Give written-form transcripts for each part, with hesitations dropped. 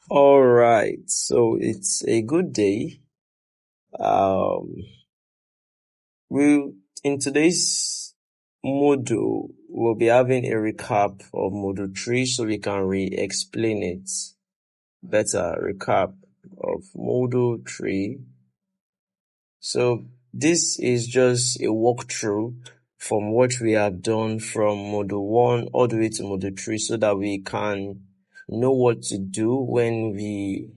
All right, so it's a good day. Um, we in today's module we'll be having a recap of module 3 so we can re-explain it better. Recap of module 3. So this is just a walkthrough from what we have done from module 1 all the way to module 3 so that we can know what to do when we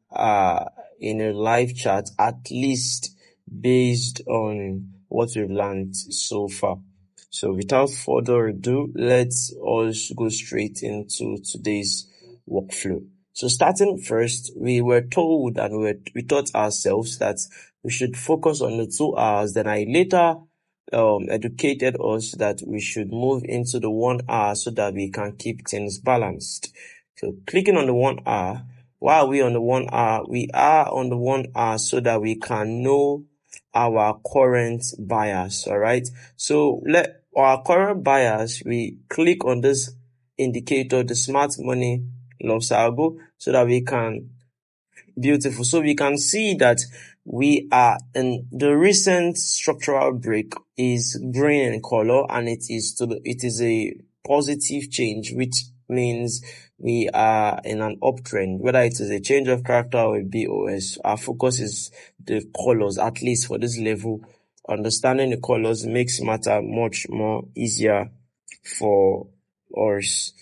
are in a live chat, at least based on what we've learned so far. So without further ado, let's us go straight into today's workflow. So starting first, we were told and we taught ourselves that we should focus on the 2 hours. Then I later educated us that we should move into the 1 hour so that we can keep things balanced. So clicking on the 1 hour, why are we on the 1 hour? We are on the 1 hour so that we can know our current bias. All right. So let our current bias, we click on this indicator, the smart money loss algo, so that we can beautiful. So we can see that we are in the recent structural break is green in color, and it is a positive change, which means we are in an uptrend. Whether it is a change of character or a BOS, our focus is the colors, at least for this level. Understanding the colors makes matter much more easier for us.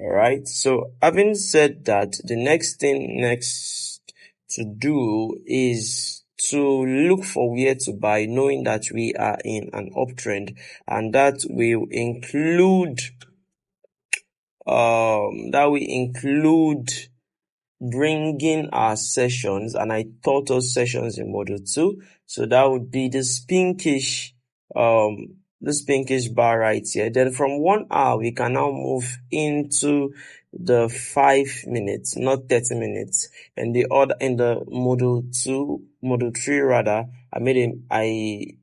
All right. So having said that, the next thing to do is to look for where to buy, knowing that we are in an uptrend, and that will include bringing our sessions, and I taught us sessions in module 2. So that would be this pinkish bar right here. Then from 1 hour, we can now move into the 5 minutes, not 30 minutes. And in the module 3 rather, I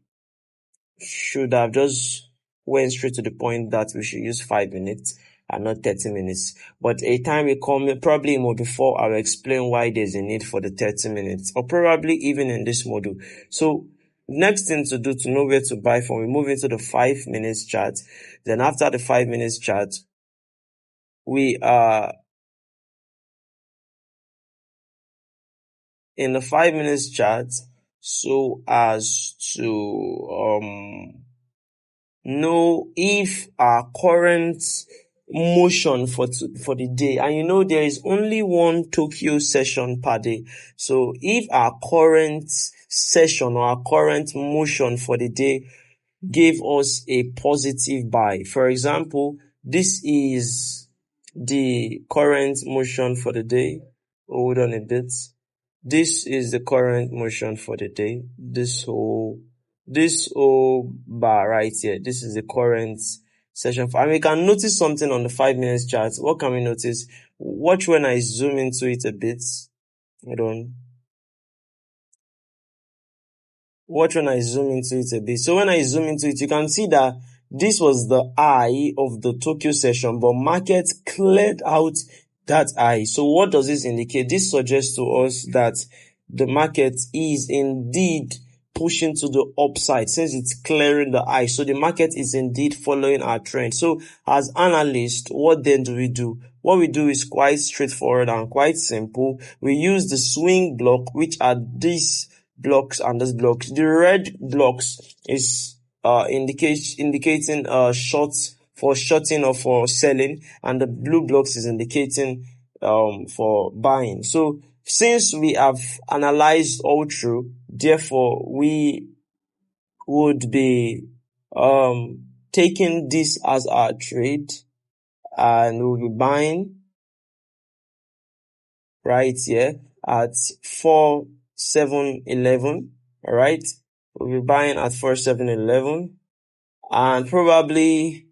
should have just went straight to the point that we should use 5 minutes and not 30 minutes. But a time will come, probably in module 4, I'll explain why there's a need for the 30 minutes, or probably even in this module. So next thing to do to know where to buy from, we move into the 5 minutes chart. Then after the 5 minutes chart, we are in the 5 minutes chart so as to know if our current motion for the day, and there is only one Tokyo session per day. So if our current session or our current motion for the day gave us a positive buy, for example, this is the current motion for the day. Hold on a bit. This is the current motion for the day. This whole bar right here, this is the current session. And we can notice something on the 5 minutes chart. What can we notice? Watch when I zoom into it a bit. Watch when I zoom into it a bit. So when I zoom into it, you can see that this was the high of the Tokyo session, but market cleared out that high. So what does this indicate? This suggests to us that the market is indeed pushing to the upside since it's clearing the high. So the market is indeed following our trend. So as analysts, what then do we do? What we do is quite straightforward and quite simple. We use the swing block, which are these blocks and this blocks. The red blocks is indicating shorts for shorting or for selling, and the blue blocks is indicating for buying. So since we have analyzed all through, therefore we would be taking this as our trade, and we'll be buying right here at 4,711. All right, we'll be buying at 4,711, and probably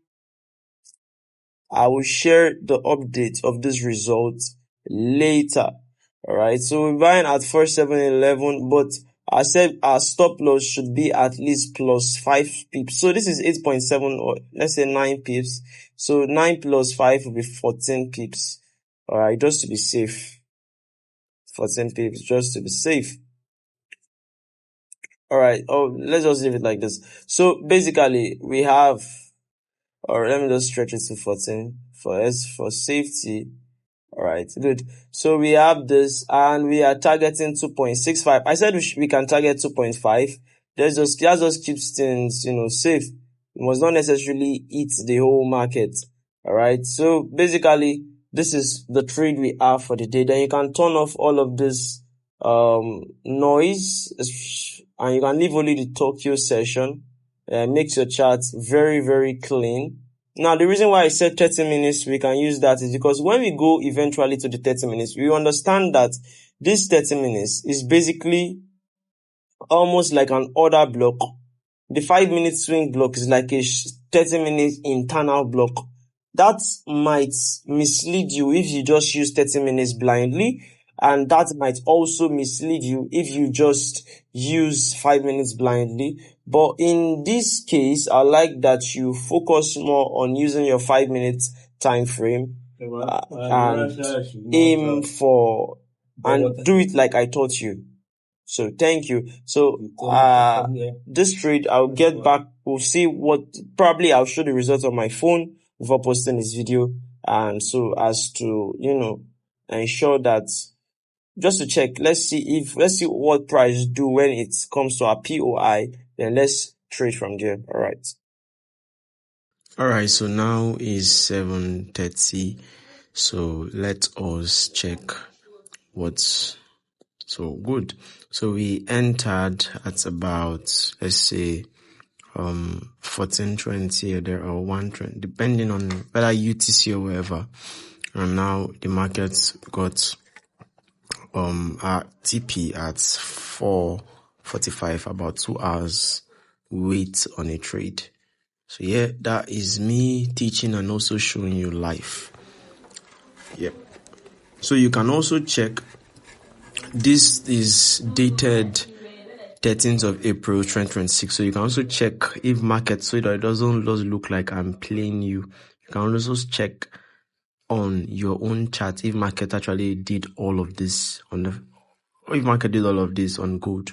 I will share the update of this result later. All right, so we're buying at 4,711, but I said our stop loss should be at least plus 5 pips. So this is 8.7, or let's say 9 pips. So 9 plus 5 will be 14 pips. All right, just to be safe. 14 pips just to be safe. All right. Oh, let's just leave it like this. So basically, we have, or let me just stretch it to 14 for safety. All right, good. So we have this, and we are targeting 2.65. I said we can target 2.5. That just keeps things, safe. We must not necessarily eat the whole market. All right. So basically, this is the trade we have for the day. Then you can turn off all of this noise, and you can leave only the Tokyo session. Makes your chart very, very clean. Now, the reason why I said 30 minutes, we can use that is because when we go eventually to the 30 minutes, we understand that this 30 minutes is basically almost like an order block. The 5-minute swing block is like a 30-minute internal block. That might mislead you if you just use 30 minutes blindly, and that might also mislead you if you just use 5 minutes blindly. But in this case, I like that you focus more on using your 5-minute time frame and aim for and do it like I taught you. So thank you. So this trade, I'll get back. We'll see probably I'll show the results on my phone before posting this video. And so as to, ensure that, just to check, let's see what price do when it comes to our POI. Then let's trade from there. All right. So now is 7:30. So let us check what's so good. So we entered at about, let's say, 1420 or there, or 120, depending on whether UTC or wherever. And now the market's got our TP at 4:45, about 2 hours wait on a trade. So yeah, that is me teaching and also showing you live. Yep. So you can also check. This is dated 13th of April 2026. So you can also check if market, so that it doesn't just look like I'm playing you. You can also check on your own chart if market actually did all of this on gold.